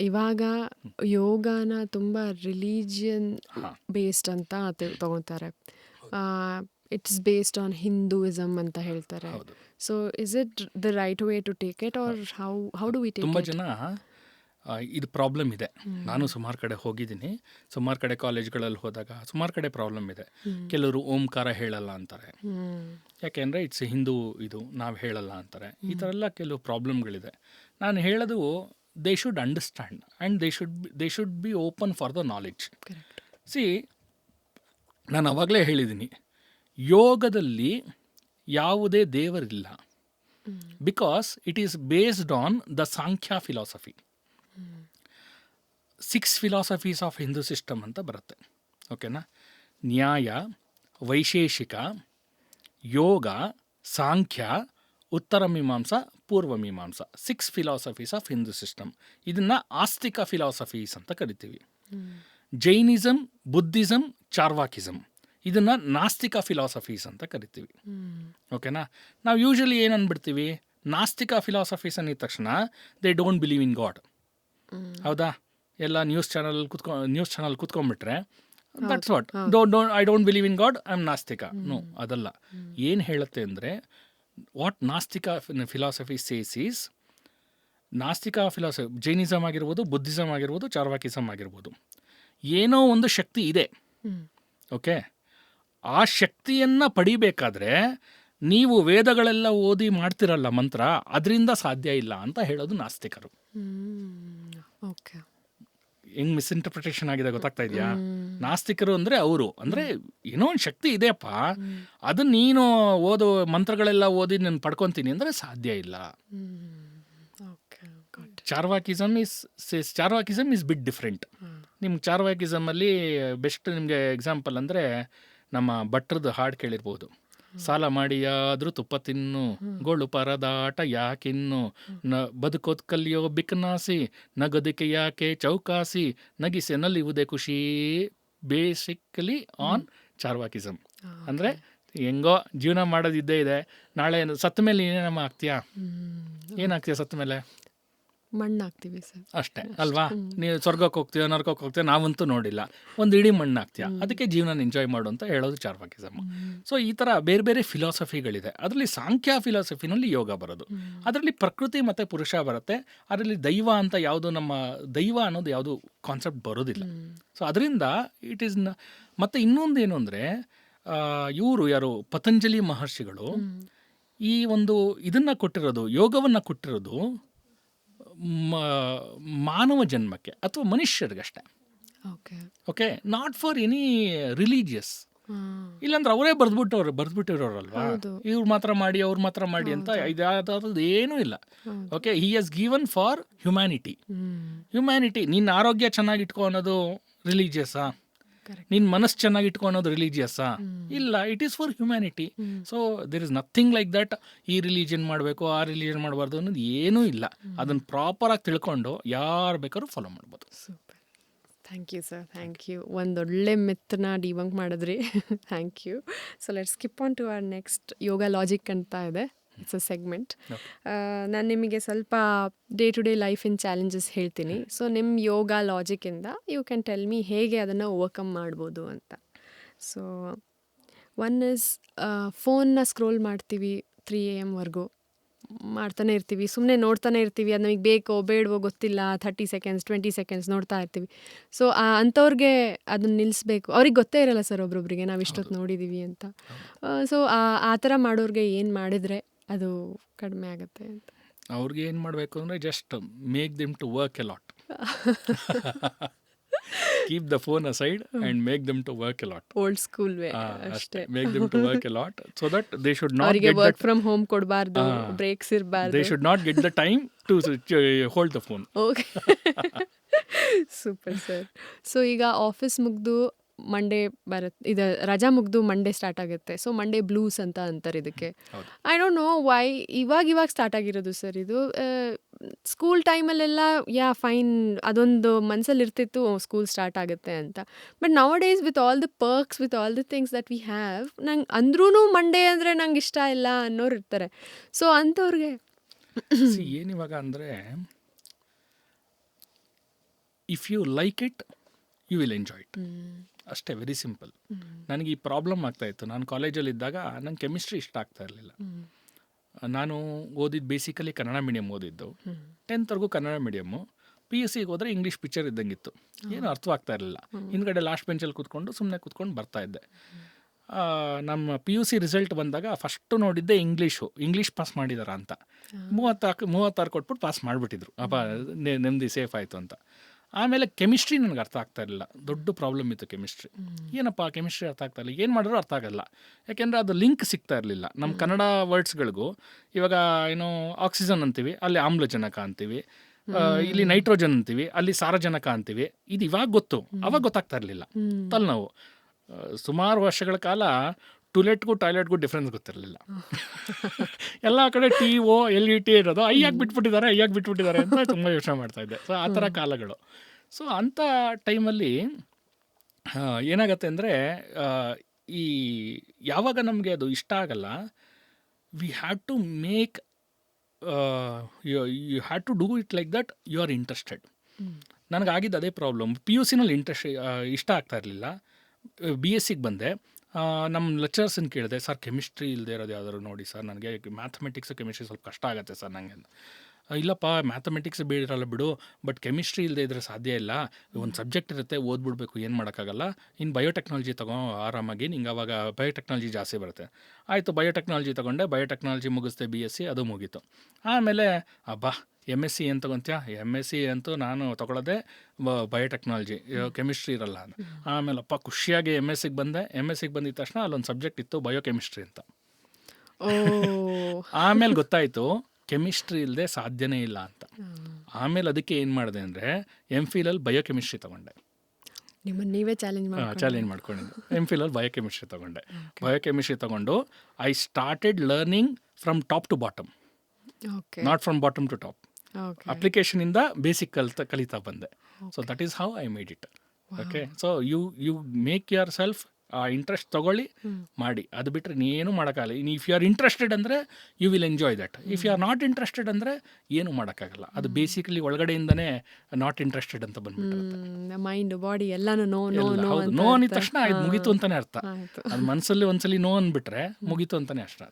ಇವಾಗ ಯೋಗನ ತುಂಬ ರಿಲಿಜಿಯನ್ ಹಾಂ ಬೇಸ್ಡ್ ಅಂತ ತಗೊತಾರೆ. ಇಟ್ಸ್ ಬೇಸ್ಡ್ ಆನ್ ಹಿಂದೂಯಿಸಮ್ ಅಂತ ಹೇಳ್ತಾರೆ. ಹೌದು. So is it the right way to take it or how do we take ತುಂಬ ಇಟ್? ಜನ ಇದು ಪ್ರಾಬ್ಲಮ್ ಇದೆ. ನಾನು ಸುಮಾರು ಕಡೆ ಹೋಗಿದ್ದೀನಿ. ಸುಮಾರು ಕಡೆ ಕಾಲೇಜ್ಗಳಲ್ಲಿ ಹೋದಾಗ ಸುಮಾರು ಕಡೆ ಪ್ರಾಬ್ಲಮ್ ಇದೆ. ಕೆಲವರು ಓಂಕಾರ ಹೇಳಲ್ಲ ಅಂತಾರೆ. ಯಾಕೆಂದರೆ ಇಟ್ಸ್ ಹಿಂದೂ ಇದು ನಾವು ಹೇಳಲ್ಲ ಅಂತಾರೆ. ಈ ಥರ ಎಲ್ಲ ಕೆಲವು ಪ್ರಾಬ್ಲಮ್ಗಳಿದೆ. ನಾನು ಹೇಳೋದು they should understand and they should be open for the knowledge. Correct. C, ನಾನು ಅವಾಗಲೇ ಹೇಳಿದ್ದೀನಿ, ಯೋಗದಲ್ಲಿ ಯಾವುದೇ ದೇವರಿಲ್ಲ. Because it is based on the Sankhya philosophy. 6 philosophies of Hindu system ಅಂತ ಬರುತ್ತೆ. ಓಕೆನಾ? ನ್ಯಾಯ, ವೈಶೇಷಿಕ, ಯೋಗ, ಸಾಂಖ್ಯ, ಉತ್ತರ ಮೀಮಾಂಸ, ಪೂರ್ವ Mimamsa. 6 philosophies of Hindu system. ಇದನ್ನು ಆಸ್ತಿಕ ಫಿಲಾಸಫೀಸ್ ಅಂತ ಕರಿತೀವಿ. ಜೈನಿಸಮ್, ಬುದ್ಧಿಸಮ್, ಚಾರ್ವಾಕಿಸಮ್ ಇದನ್ನು ನಾಸ್ತಿಕ ಫಿಲಾಸಫೀಸ್ ಅಂತ ಕರಿತೀವಿ. ಓಕೆನಾ? ನಾವು ಯೂಶಲಿ ಏನು ಅಂದ್ಬಿಡ್ತೀವಿ, ನಾಸ್ತಿಕ ಫಿಲಾಸಫೀಸ್ ಅಂದಿದ ತಕ್ಷಣ they don't believe in God. ಹೌದಾ? ಎಲ್ಲ ನ್ಯೂಸ್ ಚಾನಲ್ ಕೂತ್ಕೊಂಡ್ಬಿಟ್ರೆ that's what, I don't believe in God, I am ನಾಸ್ತಿಕ. ನೋ, ಅದಲ್ಲ. ಏನು ಹೇಳುತ್ತೆ ಅಂದರೆ, ವಾಟ್ ನಾಸ್ತಿಕ ಫಿಲಾಸಫಿ ಸೇಸ್ ಈಸ್, ನಾಸ್ತಿಕ ಫಿಲಾಸಫಿ ಜೈನಿಸಮ್ ಆಗಿರ್ಬೋದು, ಬುದ್ಧಿಸಮ್ ಆಗಿರ್ಬೋದು, ಚಾರ್ವಾಕಿಸಮ್ ಆಗಿರ್ಬೋದು, ಏನೋ ಒಂದು ಶಕ್ತಿ ಇದೆ. ಓಕೆ? ಆ ಶಕ್ತಿಯನ್ನು ಪಡಿಬೇಕಾದ್ರೆ ನೀವು ವೇದಗಳೆಲ್ಲ ಓದಿ ಮಾಡ್ತಿರಲ್ಲ ಮಂತ್ರ, ಅದರಿಂದ ಸಾಧ್ಯ ಇಲ್ಲ ಅಂತ ಹೇಳೋದು ನಾಸ್ತಿಕರು. ಓಕೆ. ಹೆಂಗ್ ಮಿಸ್ಇಂಟರ್ಪ್ರಿಟೇಷನ್ ಆಗಿದೆ ಗೊತ್ತಾಗ್ತಾ ಇದೆಯಾ? ನಾಸ್ತಿಕರು ಅಂದರೆ ಅವರು ಅಂದರೆ ಏನೋ ಒಂದು ಶಕ್ತಿ ಇದೆಯಪ್ಪ, ಅದನ್ನ ನೀನು ಓದೋ ಮಂತ್ರಗಳೆಲ್ಲ ಓದಿ ನಾನು ಪಡ್ಕೊತೀನಿ ಅಂದರೆ ಸಾಧ್ಯ ಇಲ್ಲ. ಚಾರ್ವಾಕಿಸಮ್ ಇಸ್ ಬಿಟ್ ಡಿಫ್ರೆಂಟ್. ನಿಮ್ಗೆ ಚಾರ್ವಾಕಿಸಮಲ್ಲಿ ಬೆಸ್ಟ್ ನಿಮಗೆ ಎಕ್ಸಾಂಪಲ್ ಅಂದರೆ ನಮ್ಮ ಭಟ್ರದ್ದು ಹಾಡು ಕೇಳಿರ್ಬೋದು. ಸಾಲ ಮಾಡಿಯಾದ್ರೂ ತುಪ್ಪ ತಿನ್ನು, ಗೋಳು ಪರದಾಟ ಯಾಕಿನ್ನು, ಬದುಕೋದ್ ಕಲಿಯೋ ಬಿಕನಾಸಿ, ನಗದಿಕೆ ಯಾಕೆ ಚೌಕಾಸಿ, ನಗಿಸೆ ನಲಿವುದೇ ಖುಷಿ. Basically on Charvakism. ಅಂದರೆ ಹೆಂಗೋ ಜೀವನ ಮಾಡೋದಿದ್ದೇ ಇದೆ, ನಾಳೆ ಸತ್ತ ಮೇಲೆ ಏನೇನಮ್ಮ ಆಗ್ತೀಯಾ? ಏನಾಗ್ತೀಯ ಸತ್ತ ಮೇಲೆ? ಮಣ್ಣಾಗ್ತೀವಿ ಸರ್, ಅಷ್ಟೇ ಅಲ್ವಾ? ನೀವು ಸ್ವರ್ಗಕ್ಕೆ ಹೋಗ್ತೀಯ, ನರ್ಕಕ್ಕೆ ಹೋಗ್ತೀಯ, ನಾವಂತೂ ನೋಡಿಲ್ಲ. ಒಂದು ಇಡೀ ಮಣ್ಣಾಗ್ತೀಯ. ಅದಕ್ಕೆ ಜೀವನ ಎಂಜಾಯ್ ಮಾಡು ಅಂತ ಹೇಳೋದು ಚಾರ್ವಾಕಿಸಮ್. ಸೊ ಈ ಥರ ಬೇರೆ ಬೇರೆ ಫಿಲಾಸಫಿಗಳಿದೆ. ಅದರಲ್ಲಿ ಸಾಂಖ್ಯ ಫಿಲಾಸಫಿನಲ್ಲಿ ಯೋಗ ಬರೋದು, ಅದರಲ್ಲಿ ಪ್ರಕೃತಿ ಮತ್ತು ಪುರುಷ ಬರುತ್ತೆ, ಅದರಲ್ಲಿ ದೈವ ಅಂತ ಯಾವುದು, ನಮ್ಮ ದೈವ ಅನ್ನೋದು ಯಾವುದು ಕಾನ್ಸೆಪ್ಟ್ ಬರೋದಿಲ್ಲ. ಸೊ ಅದರಿಂದ ಇಟ್ ಈಸ್ ಮತ್ತು ಇನ್ನೊಂದು ಏನು ಅಂದರೆ, ಇವರು ಯಾರು ಪತಂಜಲಿ ಮಹರ್ಷಿಗಳು ಈ ಒಂದು ಇದನ್ನು ಕೊಟ್ಟಿರೋದು, ಯೋಗವನ್ನು ಕೊಟ್ಟಿರೋದು ಮಾನವ ಜನ್ಮಕ್ಕೆ ಅಥವಾ ಮನುಷ್ಯರಿಗಷ್ಟೇ. Okay, not for any religious. ಇಲ್ಲಾಂದ್ರೆ ಅವರೇ ಬರೆದ್ಬಿಟ್ಟಿರೋರಲ್ವಾ, ಇವ್ರು ಮಾತ್ರ ಮಾಡಿ ಅವ್ರು ಮಾತ್ರ ಮಾಡಿ ಅಂತ ಇದಾದ್ರದ್ದು ಏನೂ ಇಲ್ಲ. Okay, he has given for humanity. ನಿನ್ನ ಆರೋಗ್ಯ ಚೆನ್ನಾಗಿ ಇಟ್ಕೊ ಅನ್ನೋದು ರಿಲಿಜಿಯಸ್ಸಾ? ನಿನ್ನ ಮನಸ್ಸು ಚೆನ್ನಾಗಿ ಇಟ್ಕೊ ಅನ್ನೋದು ರಿಲಿಜಿಯಸ್ಸಾ? ಇಲ್ಲ, it is for humanity. So there is nothing like that ಈ ರಿಲಿಜನ್ ಮಾಡಬೇಕು ಆ ರಿಲಿಜನ್ ಮಾಡಬಾರ್ದು ಅನ್ನೋದು ಏನೂ ಇಲ್ಲ. ಅದನ್ನು ಪ್ರಾಪರಾಗಿ ತಿಳ್ಕೊಂಡು ಯಾರು ಬೇಕಾದ್ರೂ ಫಾಲೋ ಮಾಡ್ಬೋದು. Super, thank you sir, thank you. ಒಂದೊಳ್ಳೆ ಮಿತ್ನ ಡಿಬಂಕ್ ಮಾಡಿದ್ರಿ. Thank you. So let's skip on to our next yoga logic ಅಂತ ಇದೆ. It's a segment. ನಾನು ನಿಮಗೆ ಸ್ವಲ್ಪ ಡೇ ಟು ಡೇ ಲೈಫಿನ ಚಾಲೆಂಜಸ್ ಹೇಳ್ತೀನಿ. ಸೊ ನಿಮ್ಮ ಯೋಗ ಲಾಜಿಕ್ಕಿಂದ ಯು ಕ್ಯಾನ್ ಟೆಲ್ ಮೀ ಹೇಗೆ ಅದನ್ನು ಓವರ್ಕಮ್ ಮಾಡ್ಬೋದು ಅಂತ. ಸೊ ಒನ್ ಇಸ್, ಫೋನ್ನ ಸ್ಕ್ರೋಲ್ ಮಾಡ್ತೀವಿ 3 AM ವರೆಗೂ ಮಾಡ್ತಾನೆ ಇರ್ತೀವಿ, ಸುಮ್ಮನೆ ನೋಡ್ತಾನೆ ಇರ್ತೀವಿ. ಅದು ನಮಗೆ ಬೇಕೋ ಬೇಡವೋ ಗೊತ್ತಿಲ್ಲ, 30 ಸೆಕೆಂಡ್ಸ್ 20 ಸೆಕೆಂಡ್ಸ್ ನೋಡ್ತಾ ಇರ್ತೀವಿ. ಸೊ ಅಂಥವ್ರಿಗೆ ಅದನ್ನ ನಿಲ್ಲಿಸ್ಬೇಕು. ಅವ್ರಿಗೆ ಗೊತ್ತೇ ಇರಲ್ಲ ಸರ್, ಒಬ್ರೊಬ್ರಿಗೆ ನಾವು ಇಷ್ಟೊತ್ತು ನೋಡಿದ್ದೀವಿ ಅಂತ. ಸೊ ಆ ಥರ ಮಾಡೋರಿಗೆ ಏನು ಮಾಡಿದರೆ ಅದು ಕಡಿಮೆ ಆಗುತ್ತೆ ಅಂತ? ಅವ್ರಿಗೆ ಏನು ಮಾಡಬೇಕು ಅಂದರೆ just make them to work a lot. Keep the phone aside and make them to work a lot. Old school way. ಅಷ್ಟೇ, make them to work a lot so that they should not ಅವರಿಗೆ get work from home ಕೊಡಬಾರ್ದು, breaks ಇರಬಾರ್ದು. They should not get the time to hold the phone. Okay, super sir. So ಈಗ office ಮುಗಿದು Monday ಬರುತ್ತೆ, ಇದು ರಜಾ ಮುಗಿದು Monday start ಆಗುತ್ತೆ. ಸೊ ಮಂಡೇ ಬ್ಲೂಸ್ ಅಂತ ಅಂತಾರೆ ಇದಕ್ಕೆ. ಐ ಡೋಂಟ್ ನೋ ವೈ ಇವಾಗ ಸ್ಟಾರ್ಟ್ ಆಗಿರೋದು ಸರ್ ಇದು. ಸ್ಕೂಲ್ ಟೈಮಲ್ಲೆಲ್ಲ ಫೈನ್, ಅದೊಂದು ಮನಸ್ಸಲ್ಲಿ ಇರ್ತಿತ್ತು ಸ್ಕೂಲ್ ಸ್ಟಾರ್ಟ್ ಆಗುತ್ತೆ ಅಂತ. But now days with all the perks, with all the things that we have, ನಂಗೆ ಅಂದ್ರೂ ಮಂಡೇ ಅಂದರೆ ನಂಗೆ ಇಷ್ಟ ಇಲ್ಲ ಅನ್ನೋರು ಇರ್ತಾರೆ. ಸೊ ಅಂಥವ್ರಿಗೆ ಏನಿವಾಗ ಅಂದರೆ if you like it you will enjoy it. ಅಷ್ಟೇ, ವೆರಿ ಸಿಂಪಲ್. ನನಗೆ ಈ ಪ್ರಾಬ್ಲಮ್ ಆಗ್ತಾಯಿತ್ತು. ನಾನು ಕಾಲೇಜಲ್ಲಿದ್ದಾಗ ನಂಗೆ ಕೆಮಿಸ್ಟ್ರಿ ಇಷ್ಟ ಆಗ್ತಾ ಇರಲಿಲ್ಲ. ನಾನು ಓದಿದ್ದು ಬೇಸಿಕಲಿ ಕನ್ನಡ ಮೀಡಿಯಮ್ ಓದಿದ್ದು. 10th Kannada medium. PUC ಹೋದರೆ ಇಂಗ್ಲೀಷ್ ಪಿಕ್ಚರ್ ಇದ್ದಂಗಿತ್ತು. ಏನು ಅರ್ಥವಾಗ್ತಾ ಇರಲಿಲ್ಲ. ಹಿಂದ್ಗಡೆ ಲಾಸ್ಟ್ ಬೆಂಚಲ್ಲಿ ಕೂತ್ಕೊಂಡು ಸುಮ್ಮನೆ ಕೂತ್ಕೊಂಡು ಬರ್ತಾಯಿದ್ದೆ. ನಮ್ಮ PUC ರಿಸಲ್ಟ್ ಬಂದಾಗ ಫಸ್ಟು ನೋಡಿದ್ದೆ ಇಂಗ್ಲೀಷ್ ಪಾಸ್ ಮಾಡಿದಾರ ಅಂತ. 36 ಕೊಟ್ಬಿಟ್ಟು ಪಾಸ್ ಮಾಡಿಬಿಟ್ಟಿದ್ರು. ಅಪ್ಪ ನೆಮ್ಮದಿ ಸೇಫ್ ಆಯಿತು ಅಂತ. ಆಮೇಲೆ ಕೆಮಿಸ್ಟ್ರಿ ನನಗೆ ಅರ್ಥ ಆಗ್ತಾ ಇರಲಿಲ್ಲ. ದೊಡ್ಡ ಪ್ರಾಬ್ಲಮ್ ಇತ್ತು ಕೆಮಿಸ್ಟ್ರಿ. ಏನಪ್ಪ ಕೆಮಿಸ್ಟ್ರಿ ಅರ್ಥ ಆಗ್ತಾ ಇಲ್ಲ, ಏನು ಮಾಡಿದ್ರು ಅರ್ಥ ಆಗಲ್ಲ. ಯಾಕೆಂದರೆ ಅದು ಲಿಂಕ್ ಸಿಗ್ತಾ ಇರಲಿಲ್ಲ ನಮ್ಮ ಕನ್ನಡ ವರ್ಡ್ಸ್ಗಳಿಗೂ. ಇವಾಗ ಏನು ಆಕ್ಸಿಜನ್ ಅಂತೀವಿ, ಅಲ್ಲಿ ಆಮ್ಲಜನಕ ಅಂತೀವಿ. ಇಲ್ಲಿ ನೈಟ್ರೋಜನ್ ಅಂತೀವಿ, ಅಲ್ಲಿ ಸಾರಜನಕ ಅಂತೀವಿ. ಇದು ಇವಾಗ ಗೊತ್ತು, ಅವಾಗ ಗೊತ್ತಾಗ್ತಾ ಇರಲಿಲ್ಲ. ತಲೆನೋವು. ಸುಮಾರು ವರ್ಷಗಳ ಕಾಲ ಟಾಯ್ಲೆಟ್ಗೂ ಡಿಫ್ರೆನ್ಸ್ ಗೊತ್ತಿರಲಿಲ್ಲ. ಎಲ್ಲ ಕಡೆ TOLET ಇರೋದು, ಐಯಾಗಿ ಬಿಟ್ಬಿಟ್ಟಿದ್ದಾರೆ ಅಂತ ತುಂಬ ಯೋಚನೆ ಮಾಡ್ತಾಯಿದ್ದೆ. ಸೊ ಆ ಥರ ಕಾಲಗಳು. ಸೊ ಅಂಥ ಟೈಮಲ್ಲಿ ಏನಾಗತ್ತೆ ಅಂದರೆ, ಈ ಯಾವಾಗ ನಮಗೆ ಅದು ಇಷ್ಟ ಆಗಲ್ಲ, we have to make you have to do it like that you are interested. ನನಗಾಗಿದ್ದು ಅದೇ ಪ್ರಾಬ್ಲಮ್. PUCನಲ್ಲಿ ಇಷ್ಟ ಆಗ್ತಾ ಇರಲಿಲ್ಲ. BScಗೆ ಬಂದೆ. ನಮ್ಮ ಲೆಕ್ಚರ್ಸನ್ನು ಕೇಳಿದೆ, ಸರ್ ಕೆಮಿಸ್ಟ್ರಿ ಇಲ್ಲದೆ ಇರೋದು ಯಾವ್ದಾದ್ರು ನೋಡಿ ಸರ್, ನನಗೆ ಮ್ಯಾಥಮೆಟಿಕ್ಸು ಕೆಮಿಸ್ಟ್ರಿ ಸ್ವಲ್ಪ ಕಷ್ಟ ಆಗುತ್ತೆ ಸರ್ ನನಗೆ. ಇಲ್ಲಪ್ಪ ಮ್ಯಾಥಮೆಟಿಕ್ಸ್ ಬೇಡಿರಲ್ಲ ಬಿಡು, ಬಟ್ ಕೆಮಿಸ್ಟ್ರಿ ಇಲ್ಲದೆ ಇದ್ರೆ ಸಾಧ್ಯ ಇಲ್ಲ. ಒಂದು ಸಬ್ಜೆಕ್ಟ್ ಇರುತ್ತೆ, ಓದ್ಬಿಡ್ಬೇಕು, ಏನು ಮಾಡೋಕ್ಕಾಗಲ್ಲ. ಇನ್ನು ಬಯೋಟೆಕ್ನಾಲಜಿ ಆರಾಮಾಗಿ ನಿಂಗೆ ಅವಾಗ ಬಯೋಟೆಕ್ನಾಲಜಿ ಜಾಸ್ತಿ ಬರುತ್ತೆ. ಆಯಿತು, ಬಯೋಟೆಕ್ನಾಲಜಿ ತೊಗೊಂಡೆ. ಬಯೋಟೆಕ್ನಾಲಜಿ ಮುಗಿಸ್ದೆ, BSc ಅದು ಮುಗೀತು. ಆಮೇಲೆ MSc ಏನು ತೊಗೊತೀಯ? MSc ಅಂತೂ ನಾನು ತೊಗೊಳ್ಳೋದೆ ಬಯೋಟೆಕ್ನಾಲಜಿ, ಕೆಮಿಸ್ಟ್ರಿ ಇರಲ್ಲ ಅಂತ. ಆಮೇಲಪ್ಪ ಖುಷಿಯಾಗಿ MScಗೆ ಬಂದೆ. MScಗೆ ಬಂದಿದ ತಕ್ಷಣ ಅಲ್ಲೊಂದು ಸಬ್ಜೆಕ್ಟ್ ಇತ್ತು, ಬಯೋಕೆಮಿಸ್ಟ್ರಿ ಅಂತ. ಆಮೇಲೆ ಗೊತ್ತಾಯಿತು ಕೆಮಿಸ್ಟ್ರಿ ಇಲ್ಲದೆ ಸಾಧ್ಯನೇ ಇಲ್ಲ ಅಂತ. ಆಮೇಲೆ ಅದಕ್ಕೆ ಏನು ಮಾಡಿದೆ ಅಂದರೆ MPhilಲ್ಲಿ ಬಯೋಕೆಮಿಸ್ಟ್ರಿ ತೊಗೊಂಡೆ. ನೀವೇ ಚಾಲೆಂಜ್ ಮಾಡ್ಕೊಂಡಿದ್ದು. MPhilಲ್ಲಿ ಬಯೋಕೆಮಿಸ್ಟ್ರಿ ತೊಗೊಂಡೆ. ಬಯೋಕೆಮಿಸ್ಟ್ರಿ ತೊಗೊಂಡು I started learning from top to bottom, not from bottom to top. ಅಪ್ಲಿಕೇಶನಿಂದ ಬೇಸಿಕ್ ಕಲಿತಾ ಬಂದೆ. So that is how I made it. Okay, so you make yourself interest ತೊಗೊಳ್ಳಿ, ಮಾಡಿ. ಅದು ಬಿಟ್ಟರೆ ನೀನು ಮಾಡೋಕ್ಕಾಗಲ್ಲ. ಇಫ್ ಯು ಆರ್ ಇಂಟ್ರೆಸ್ಟೆಡ್ ಅಂದರೆ you will enjoy that. If you are not interested ಅಂದರೆ ಏನು ಮಾಡೋಕ್ಕಾಗಲ್ಲ. ಅದು ಬೇಸಿಕಲಿ ಒಳಗಡೆಯಿಂದನೇ ನಾಟ್ ಇಂಟ್ರೆಸ್ಟೆಡ್ ಅಂತ ಬಂದ್ಬಿಟ್ಟಿರುತ್ತೆ. ಮೈಂಡ್ ಬಾಡಿ ಎಲ್ಲಾನು ನೋ ಅಂದಿದ ತಕ್ಷಣ ಇದು ಮುಗೀತು ಅಂತಲೇ ಅರ್ಥ. ಅದು ಮನಸ್ಸಲ್ಲಿ ಒಂದ್ಸಲಿ ನೋ ಅಂದ್ಬಿಟ್ರೆ ಮುಗೀತು ಅಂತಲೇ ಅಷ್ಟ.